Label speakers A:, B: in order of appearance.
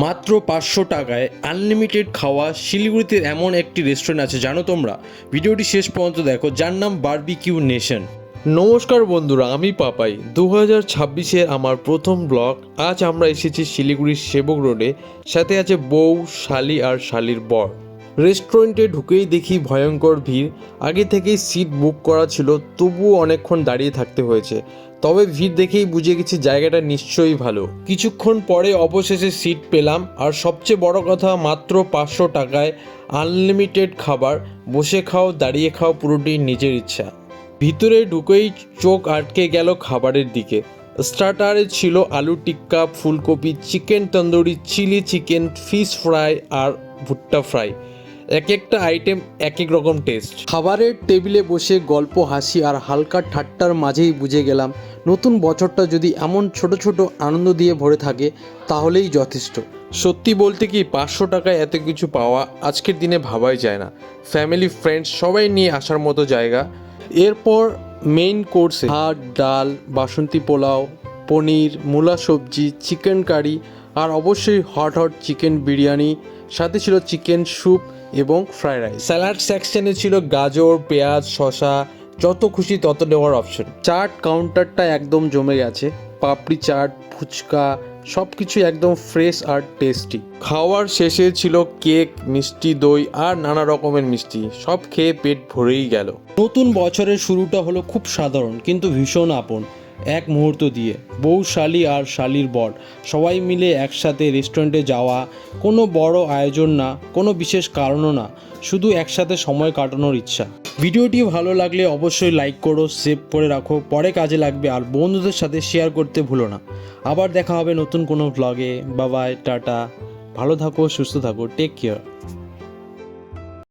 A: মাত্র 500 টাকায় আনলিমিটেড খাওয়া শিলিগুড়িতে এমন একটি রেস্টুরেন্ট আছে জানো তোমরা? ভিডিওটি শেষ পর্যন্ত দেখো, যার নাম বারবিকিউ নেশন। নমস্কার বন্ধুরা, আমি পাপাই। 2026-এর আমার প্রথম ব্লগ। আজ আমরা এসেছি শিলিগুড়ির সেবক রোডে, সাথে আছে বউ, শালি আর শালির বর। রেস্টুরেন্টে ঢুকেই দেখি ভয়ঙ্কর ভিড়। আগে থেকেই সিট বুক করা ছিল, তবুও অনেকক্ষণ দাঁড়িয়ে থাকতে হয়েছে। তবে ভিড় দেখেই বুঝে গেছি জায়গাটা নিশ্চয়ই ভালো। কিছুক্ষণ পরে অবশেষে সিট পেলাম, আর সবচেয়ে বড় কথা, মাত্র 500 টাকায় আনলিমিটেড খাবার। বসে খাও, দাঁড়িয়ে খাও, পুরোটি নিজের ইচ্ছা। ভিতরে ঢুকেই চোখ আটকে গেল খাবারের দিকে। স্টার্টারে ছিল আলু টিক্কা, ফুলকপি, chicken tandoori, chilli chicken, fish fry আর ভুট্টা ফ্রাই। এক একটা আইটেম এক এক রকম টেস্ট। খাবারের টেবিলে বসে গল্প, হাসি আর হালকা ঠাট্টার মাঝেই বুঝে গেলাম নতুন বছরটা যদি এমন ছোট ছোট আনন্দ দিয়ে ভরে থাকে তাহলেই যথেষ্ট। সত্যি বলতে কি, 500 টাকায় এত কিছু পাওয়া আজকের দিনে ভাবাই যায় না। ফ্যামিলি, ফ্রেন্ডস সবাই নিয়ে আসার মতো জায়গা। এরপর মেইন কোর্সে ভাত, ডাল, বাসন্তী পোলাও, পনির, মূলা সবজি, চিকেন কারি আর অবশ্যই হট হট চিকেন বিরিয়ানি। সাথে ছিল চিকেন স্যুপ এবং ফ্রাইড রাইস। স্যালাড সেকশনে ছিল গাজর, পেঁয়াজ, শসা, যত খুশি তত নেওয়ার অপশন। চাট কাউন্টারটা একদম জমে গেছে। পাপড়ি চাট, ফুচকা সব কিছু একদম ফ্রেশ আর টেস্টি। খাওয়ার শেষে ছিল কেক, মিষ্টি দই আর নানা রকমের মিষ্টি। সব খেয়ে পেট ভরেই গেল। নতুন বছরের শুরুটা হলো খুব সাধারণ কিন্তু ভীষণ আপন এক মুহূর্ত দিয়ে। বউ, শালি আর শালির বর সবাই মিলে একসাথে রেস্টুরেন্টে যাওয়া। কোনো বড় আয়োজন না, কোনো বিশেষ কারণও না, শুধু একসাথে সময় কাটানোর ইচ্ছা। ভিডিওটি ভালো লাগলে অবশ্যই লাইক করো, সেভ করে রাখো, পরে কাজে লাগবে। আর বন্ধুদের সাথে শেয়ার করতে ভুলো না। আবার দেখা হবে নতুন কোনো ভ্লগে। Bye bye, tata. ভালো থাকো, সুস্থ থাকো, টেক কেয়ার।